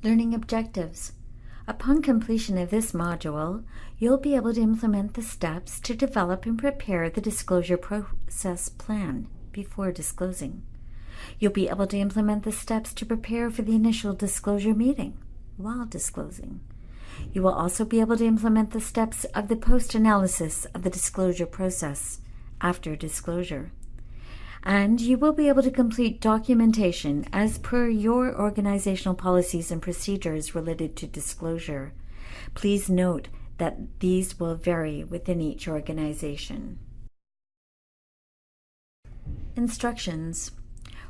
Learning objectives. Upon completion of this module, you'll be able to implement the steps to develop and prepare the disclosure process plan before disclosing. You'll be able to implement the steps to prepare for the initial disclosure meeting while disclosing. You will also be able to implement the steps of the post-analysis of the disclosure process after disclosure. And you will be able to complete documentation as per your organizational policies and procedures related to disclosure. Please note that these will vary within each organization. Instructions.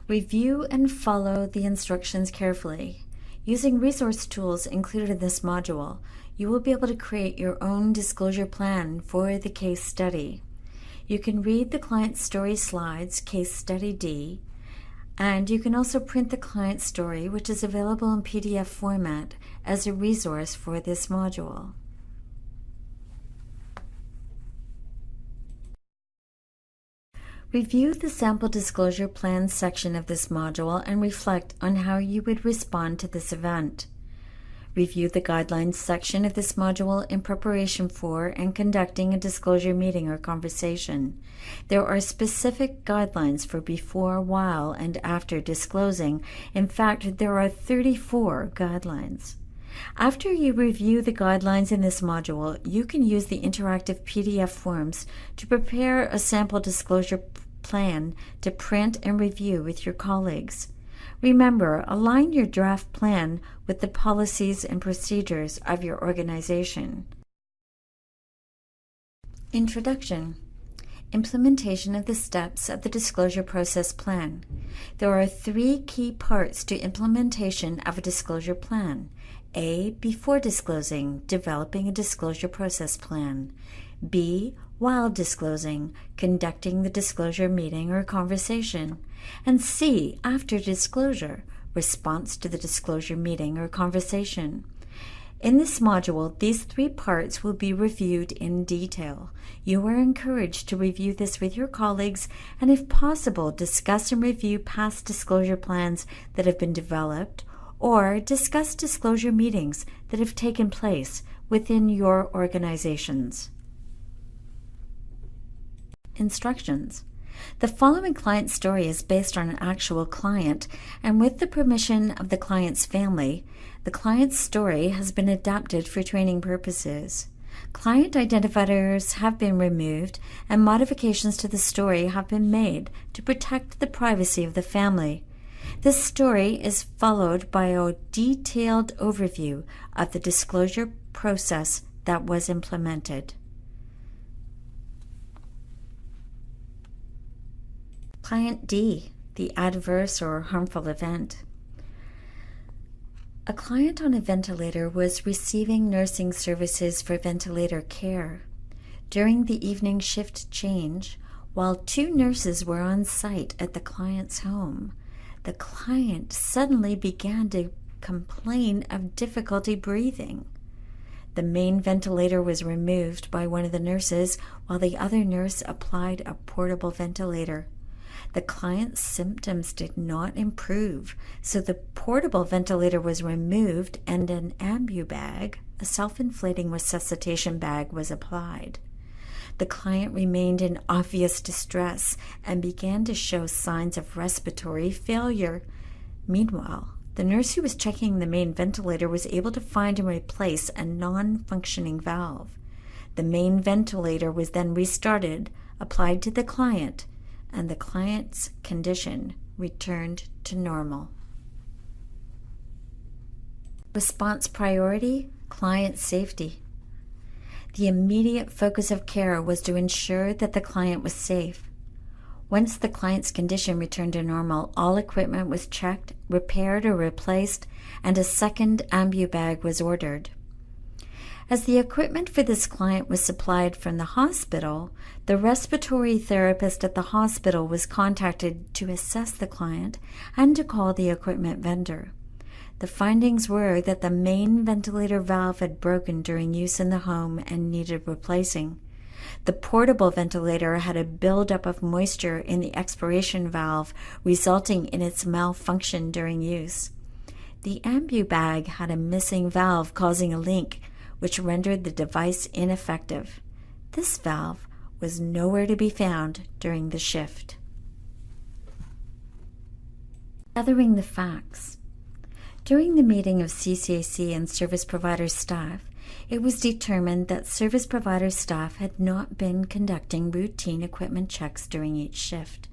Review and follow the instructions carefully. Using resource tools included in this module, you will be able to create your own disclosure plan for the case study. You can read the client story slides, Case Study D, and you can also print the client story, which is available in PDF format as a resource for this module. Review the Sample Disclosure Plan section of this module and reflect on how you would respond to this event. Review the Guidelines section of this module in preparation for and conducting a disclosure meeting or conversation. There are specific guidelines for before, while, and after disclosing. In fact, there are 34 guidelines. After you review the guidelines in this module, you can use the interactive PDF forms to prepare a sample disclosure plan to print and review with your colleagues. Remember, align your draft plan with the policies and procedures of your organization. Introduction. Implementation of the steps of the disclosure process plan. There are 3 key parts to implementation of a disclosure plan. A. Before disclosing, developing a disclosure process plan. B. While disclosing, conducting the disclosure meeting or conversation. And C. After disclosure, response to the disclosure meeting or conversation. In this module, these 3 parts will be reviewed in detail. You are encouraged to review this with your colleagues and, if possible, discuss and review past disclosure plans that have been developed or discuss disclosure meetings that have taken place within your organizations. Instructions. The following client story is based on an actual client, and with the permission of the client's family, the client's story has been adapted for training purposes. Client identifiers have been removed, and modifications to the story have been made to protect the privacy of the family. This story is followed by a detailed overview of the disclosure process that was implemented. Client D, the adverse or harmful event. A client on a ventilator was receiving nursing services for ventilator care. During the evening shift change, while 2 nurses were on site at the client's home, the client suddenly began to complain of difficulty breathing. The main ventilator was removed by one of the nurses while the other nurse applied a portable ventilator. The client's symptoms did not improve, so the portable ventilator was removed and an ambu bag, a self-inflating resuscitation bag, was applied. The client remained in obvious distress and began to show signs of respiratory failure. Meanwhile, the nurse who was checking the main ventilator was able to find and replace a non-functioning valve. The main ventilator was then restarted, applied to the client, and the client's condition returned to normal. Response priority, client safety. The immediate focus of care was to ensure that the client was safe. Once the client's condition returned to normal, all equipment was checked, repaired or replaced, and a second ambu bag was ordered. As the equipment for this client was supplied from the hospital, the respiratory therapist at the hospital was contacted to assess the client and to call the equipment vendor. The findings were that the main ventilator valve had broken during use in the home and needed replacing. The portable ventilator had a buildup of moisture in the expiration valve, resulting in its malfunction during use. The ambu bag had a missing valve causing a leak, which rendered the device ineffective. This valve was nowhere to be found during the shift. Gathering the facts. During the meeting of CCAC and service provider staff, it was determined that service provider staff had not been conducting routine equipment checks during each shift.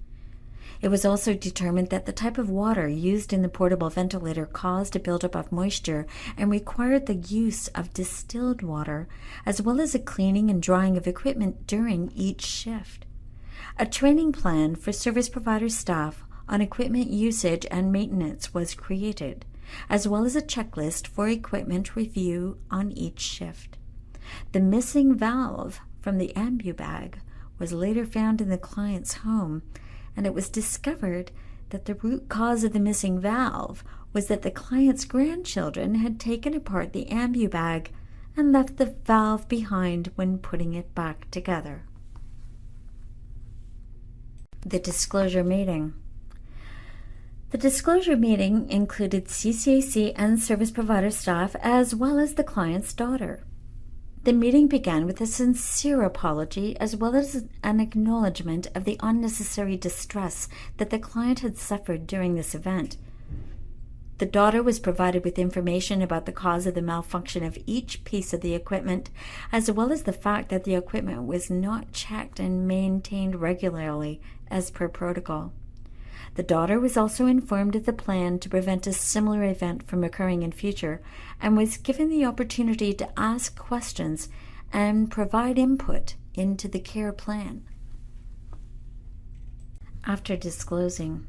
It was also determined that the type of water used in the portable ventilator caused a buildup of moisture and required the use of distilled water, as well as a cleaning and drying of equipment during each shift. A training plan for service provider staff on equipment usage and maintenance was created, as well as a checklist for equipment review on each shift. The missing valve from the ambu bag was later found in the client's home, and it was discovered that the root cause of the missing valve was that the client's grandchildren had taken apart the ambu bag and left the valve behind when putting it back together. The disclosure meeting. The disclosure meeting included CCAC and service provider staff, as well as the client's daughter. The meeting began with a sincere apology, as well as an acknowledgement of the unnecessary distress that the client had suffered during this event. The daughter was provided with information about the cause of the malfunction of each piece of the equipment, as well as the fact that the equipment was not checked and maintained regularly as per protocol. The daughter was also informed of the plan to prevent a similar event from occurring in future, and was given the opportunity to ask questions and provide input into the care plan. After disclosing,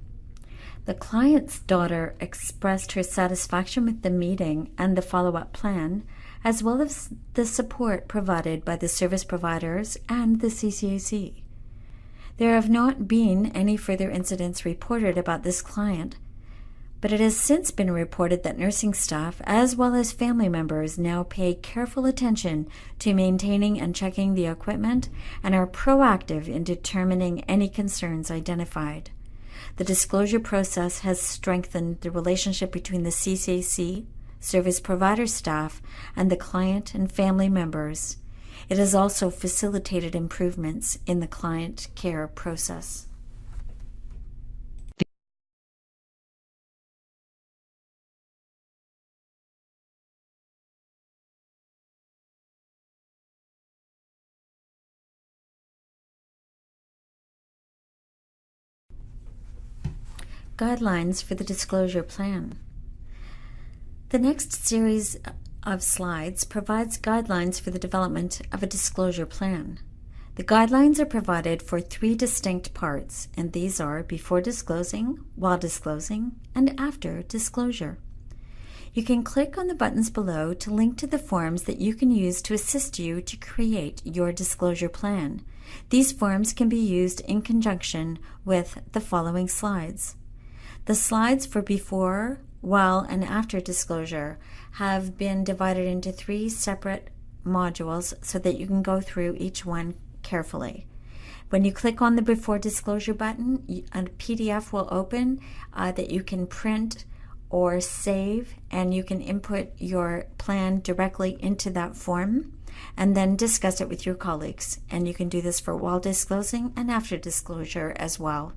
the client's daughter expressed her satisfaction with the meeting and the follow-up plan, as well as the support provided by the service providers and the CCAC. There have not been any further incidents reported about this client, but it has since been reported that nursing staff, as well as family members, now pay careful attention to maintaining and checking the equipment and are proactive in determining any concerns identified. The disclosure process has strengthened the relationship between the CCAC, service provider staff, and the client and family members. It has also facilitated improvements in the client care process. Guidelines for the disclosure plan. The next series of slides provides guidelines for the development of a disclosure plan. The guidelines are provided for 3 distinct parts, and these are before disclosing, while disclosing, and after disclosure. You can click on the buttons below to link to the forms that you can use to assist you to create your disclosure plan. These forms can be used in conjunction with the following slides. The slides for before, while, and after disclosure have been divided into 3 separate modules so that you can go through each one carefully. When you click on the before disclosure button, a PDF will open that you can print or save, and you can input your plan directly into that form and then discuss it with your colleagues. And you can do this for while disclosing and after disclosure as well.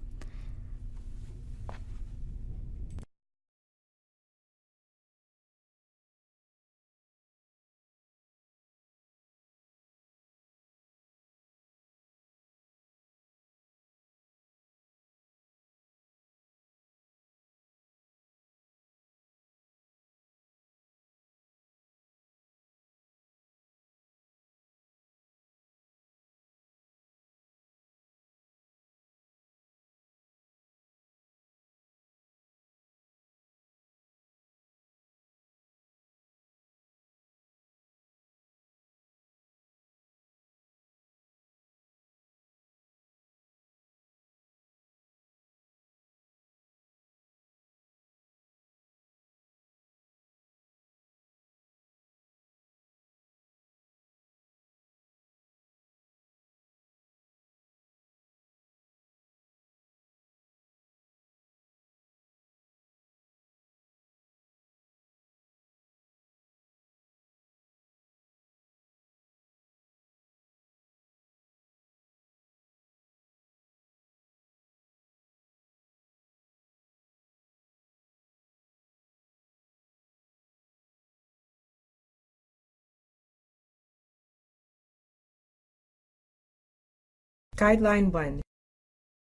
Guideline 1.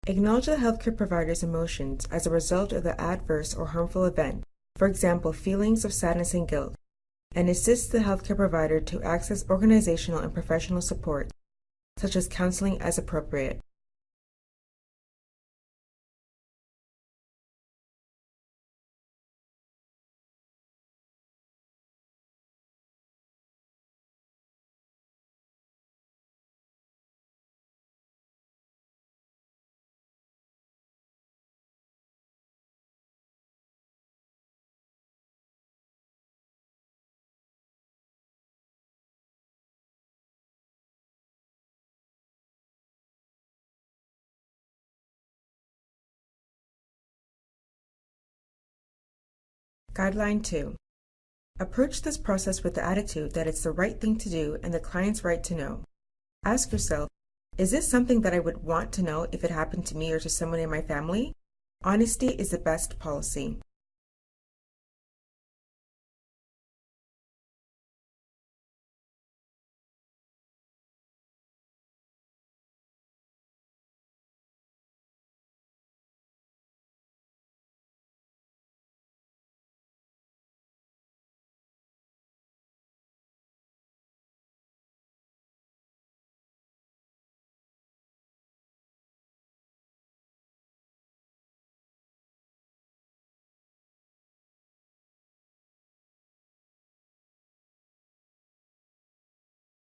Acknowledge the healthcare provider's emotions as a result of the adverse or harmful event, for example, feelings of sadness and guilt, and assist the healthcare provider to access organizational and professional support, such as counseling as appropriate. Guideline 2. Approach this process with the attitude that it's the right thing to do and the client's right to know. Ask yourself, is this something that I would want to know if it happened to me or to someone in my family? Honesty is the best policy.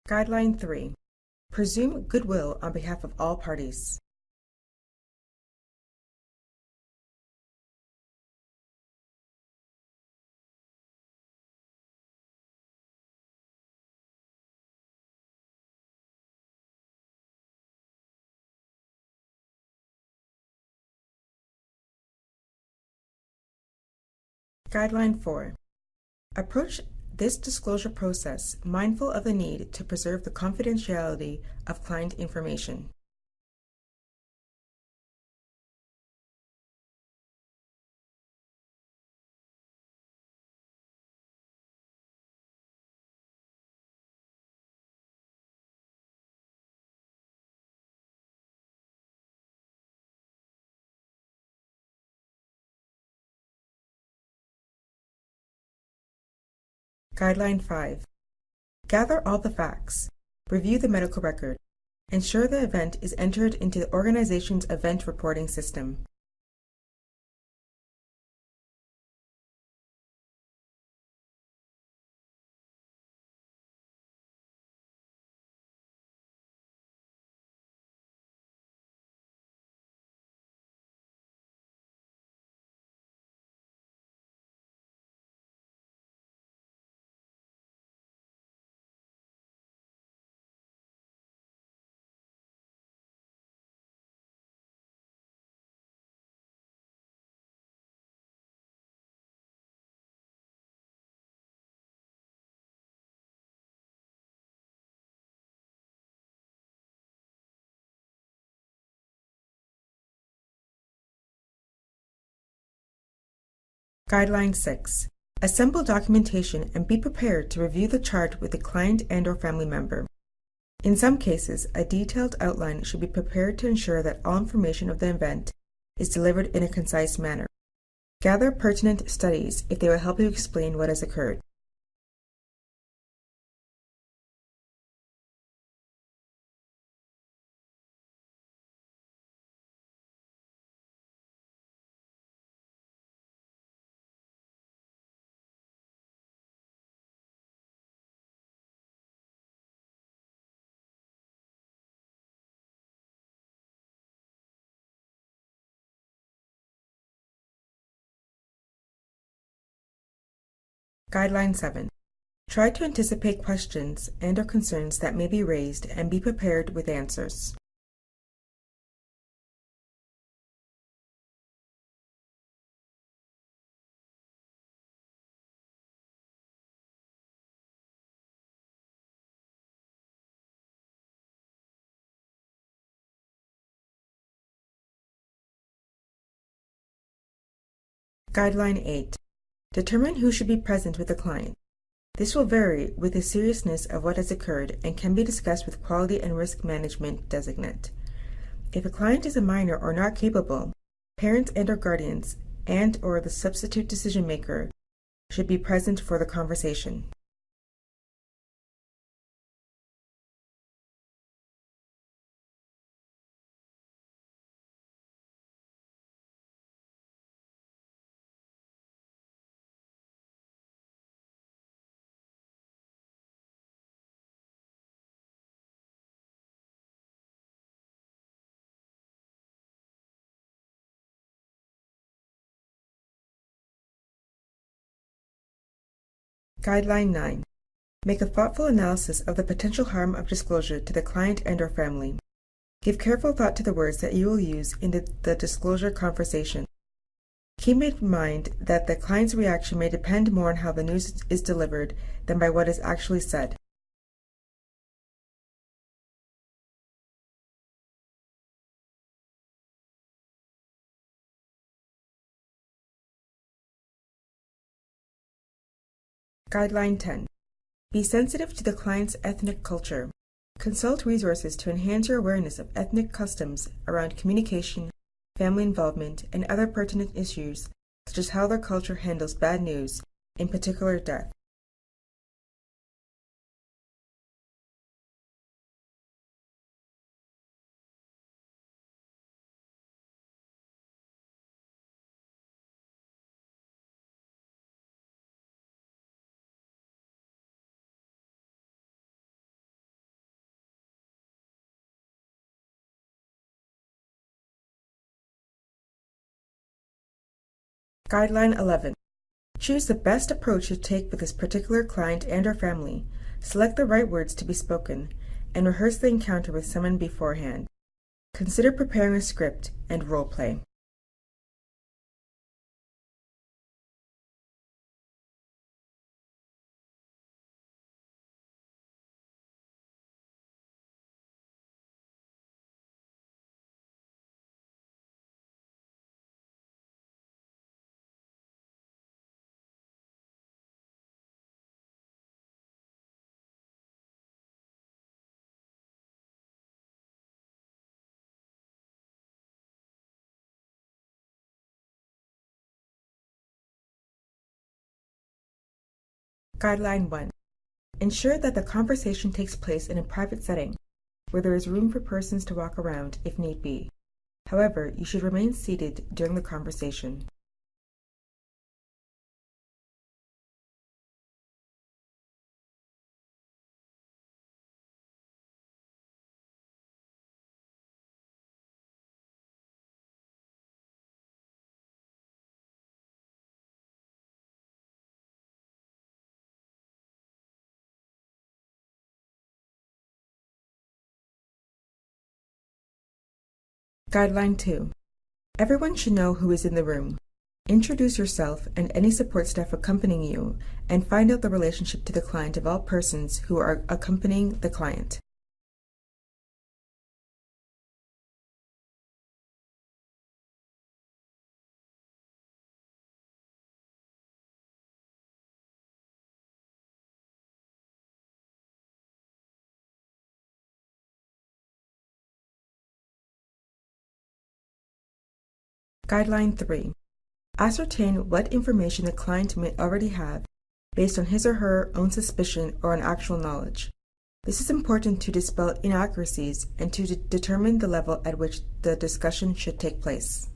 Guideline 3. Presume goodwill on behalf of all parties. Guideline 4. Approach this disclosure process mindful of the need to preserve the confidentiality of client information. Guideline 5. Gather all the facts. Review the medical record. Ensure the event is entered into the organization's event reporting system. Guideline 6. Assemble documentation and be prepared to review the chart with the client and/or family member. In some cases, a detailed outline should be prepared to ensure that all information of the event is delivered in a concise manner. Gather pertinent studies if they will help you explain what has occurred. Guideline 7. Try to anticipate questions and/or concerns that may be raised and be prepared with answers. Guideline 8. Determine who should be present with the client. This will vary with the seriousness of what has occurred and can be discussed with Quality and Risk Management designate. If a client is a minor or not capable, parents and/or guardians and/or the substitute decision maker should be present for the conversation. Guideline 9. Make a thoughtful analysis of the potential harm of disclosure to the client and/or family. Give careful thought to the words that you will use in the disclosure conversation. Keep in mind that the client's reaction may depend more on how the news is delivered than by what is actually said. Guideline 10. Be sensitive to the client's ethnic culture. Consult resources to enhance your awareness of ethnic customs around communication, family involvement, and other pertinent issues, such as how their culture handles bad news, in particular death. Guideline 11. Choose the best approach to take with this particular client and/or family. Select the right words to be spoken, and rehearse the encounter with someone beforehand. Consider preparing a script and role play. Guideline 1. Ensure that the conversation takes place in a private setting, where there is room for persons to walk around if need be. However, you should remain seated during the conversation. Guideline 2. Everyone should know who is in the room. Introduce yourself and any support staff accompanying you, and find out the relationship to the client of all persons who are accompanying the client. Guideline 3. Ascertain what information the client may already have based on his or her own suspicion or on actual knowledge. This is important to dispel inaccuracies and to determine the level at which the discussion should take place.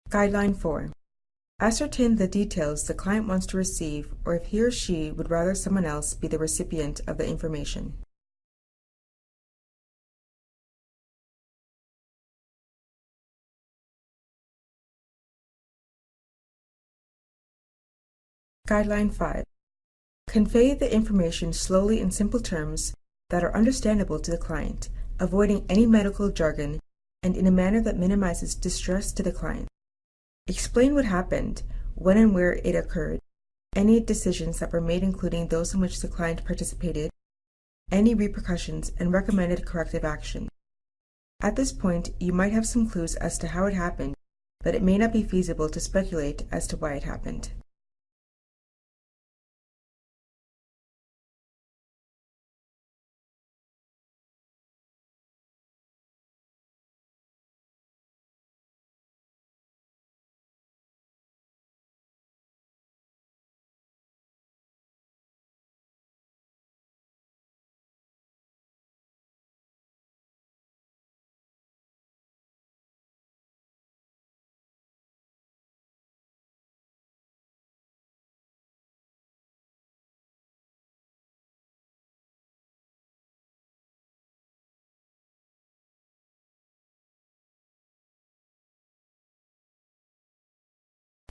Guideline 4. Ascertain the details the client wants to receive, or if he or she would rather someone else be the recipient of the information. Guideline 5. Convey the information slowly in simple terms that are understandable to the client, avoiding any medical jargon, and in a manner that minimizes distress to the client. Explain what happened, when and where it occurred, any decisions that were made including those in which the client participated, any repercussions, and recommended corrective action. At this point, you might have some clues as to how it happened, but it may not be feasible to speculate as to why it happened.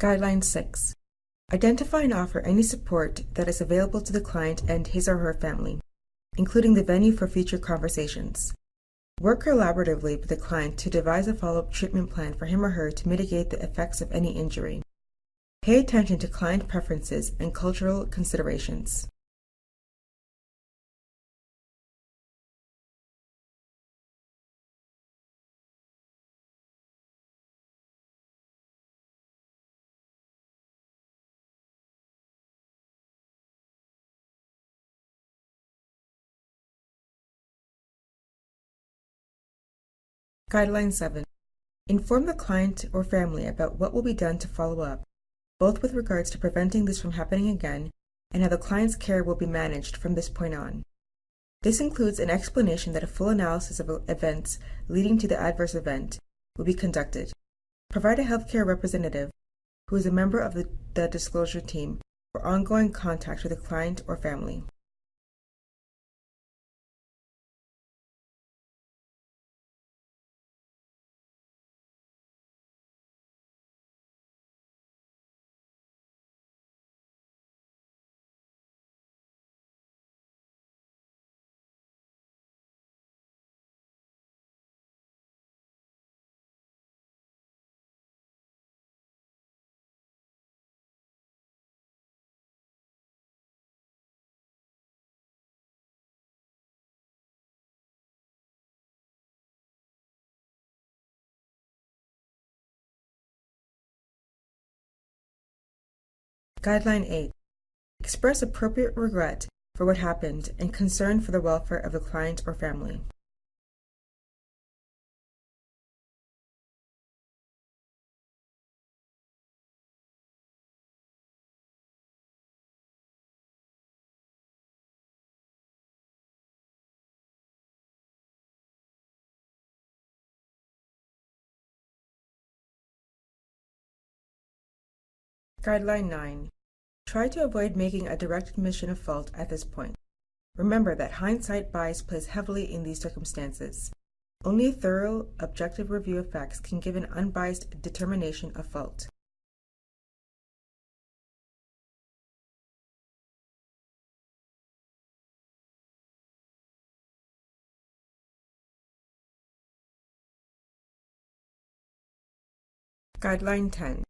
Guideline 6. Identify and offer any support that is available to the client and his or her family, including the venue for future conversations. Work collaboratively with the client to devise a follow-up treatment plan for him or her to mitigate the effects of any injury. Pay attention to client preferences and cultural considerations. Guideline 7. Inform the client or family about what will be done to follow up, both with regards to preventing this from happening again and how the client's care will be managed from this point on. This includes an explanation that a full analysis of events leading to the adverse event will be conducted. Provide a healthcare representative who is a member of the disclosure team for ongoing contact with the client or family. Guideline 8. Express appropriate regret for what happened and concern for the welfare of the client or family. Guideline 9. Try to avoid making a direct admission of fault at this point. Remember that hindsight bias plays heavily in these circumstances. Only a thorough, objective review of facts can give an unbiased determination of fault. Guideline 10.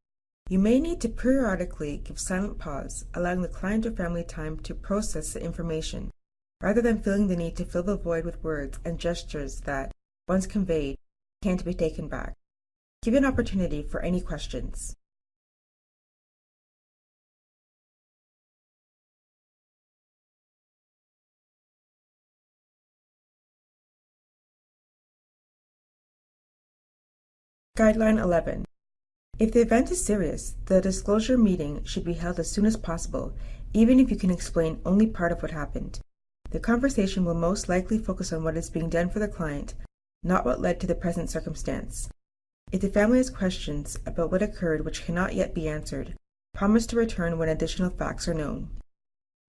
You may need to periodically give silent pause, allowing the client or family time to process the information, rather than feeling the need to fill the void with words and gestures that, once conveyed, can't be taken back. Give an opportunity for any questions. Guideline 11. If the event is serious, the disclosure meeting should be held as soon as possible, even if you can explain only part of what happened. The conversation will most likely focus on what is being done for the client, not what led to the present circumstance. If the family has questions about what occurred which cannot yet be answered, promise to return when additional facts are known.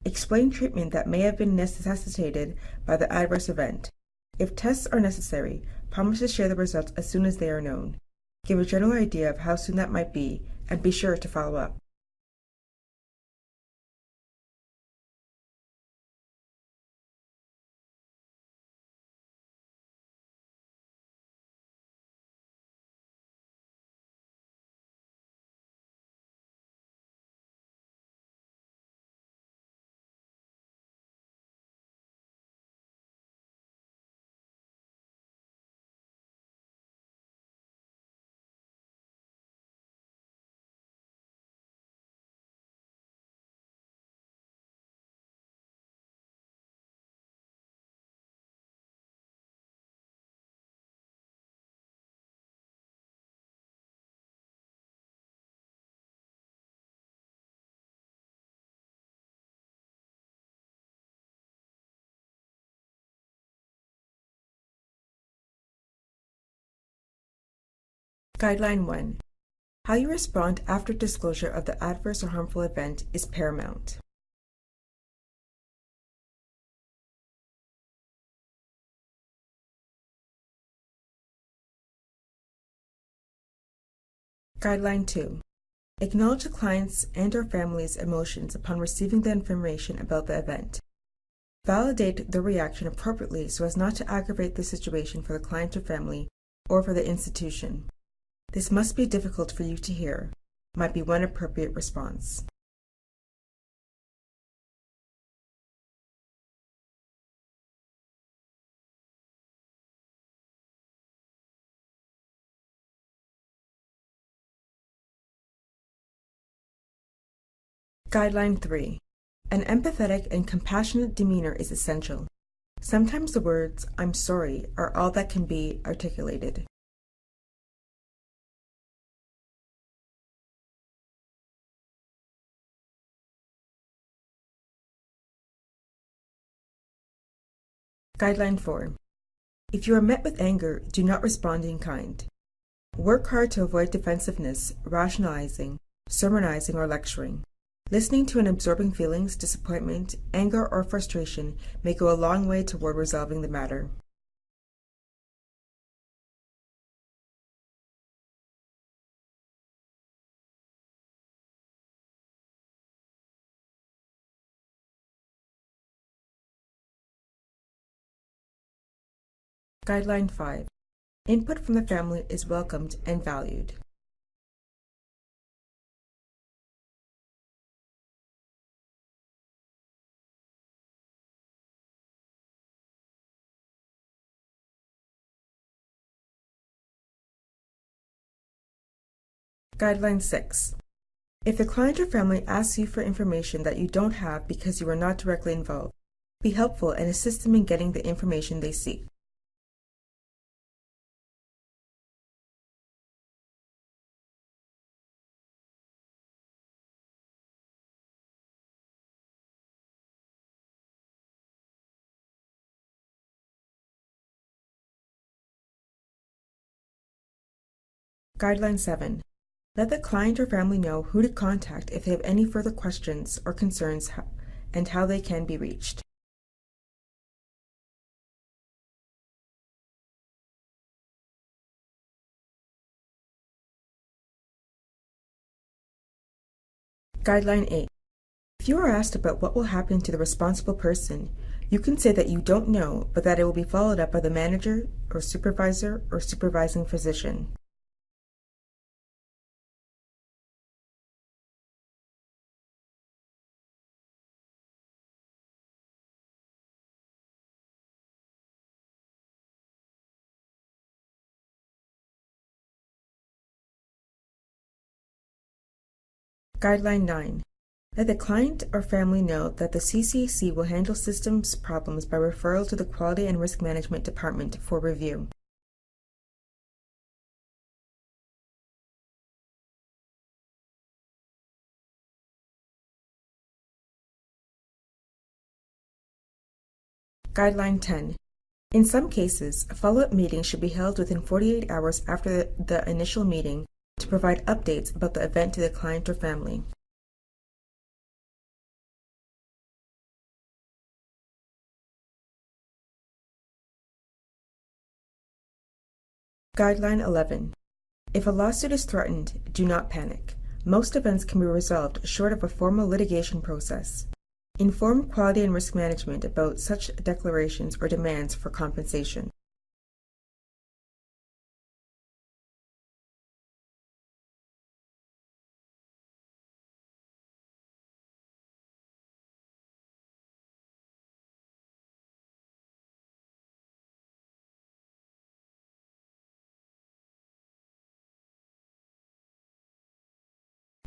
Explain treatment that may have been necessitated by the adverse event. If tests are necessary, promise to share the results as soon as they are known. Give a general idea of how soon that might be, and be sure to follow up. Guideline 1. How you respond after disclosure of the adverse or harmful event is paramount. Guideline 2. Acknowledge the client's and/or family's emotions upon receiving the information about the event. Validate the reaction appropriately so as not to aggravate the situation for the client or family or for the institution. This must be difficult for you to hear, might be one appropriate response. Guideline 3. An empathetic and compassionate demeanor is essential. Sometimes the words, "I'm sorry," are all that can be articulated. Guideline 4. If you are met with anger, do not respond in kind. Work hard to avoid defensiveness, rationalizing, sermonizing, or lecturing. Listening to and absorbing feelings, disappointment, anger, or frustration may go a long way toward resolving the matter. Guideline 5. Input from the family is welcomed and valued. Guideline 6. If the client or family asks you for information that you don't have because you are not directly involved, be helpful and assist them in getting the information they seek. Guideline 7. Let the client or family know who to contact if they have any further questions or concerns and how they can be reached. Guideline 8. If you are asked about what will happen to the responsible person, you can say that you don't know, but that it will be followed up by the manager or supervisor or supervising physician. Guideline 9. Let the client or family know that the CCAC will handle systems problems by referral to the Quality and Risk Management Department for review. Guideline 10. In some cases, a follow-up meeting should be held within 48 hours after the initial meeting to provide updates about the event to the client or family. Guideline 11. If a lawsuit is threatened, do not panic. Most events can be resolved short of a formal litigation process. Inform Quality and Risk Management about such declarations or demands for compensation.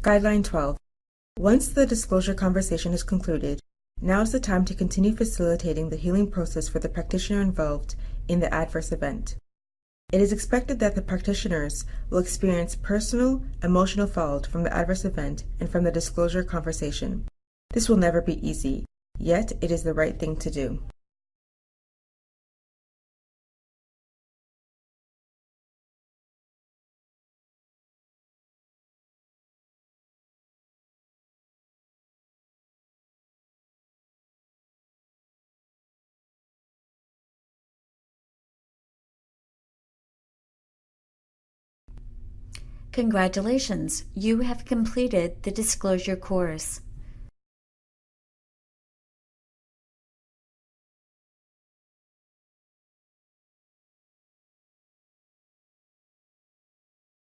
Guideline 12. Once the disclosure conversation is concluded, now is the time to continue facilitating the healing process for the practitioner involved in the adverse event. It is expected that the practitioners will experience personal, emotional fallout from the adverse event and from the disclosure conversation. This will never be easy, yet it is the right thing to do. Congratulations, you have completed the disclosure course.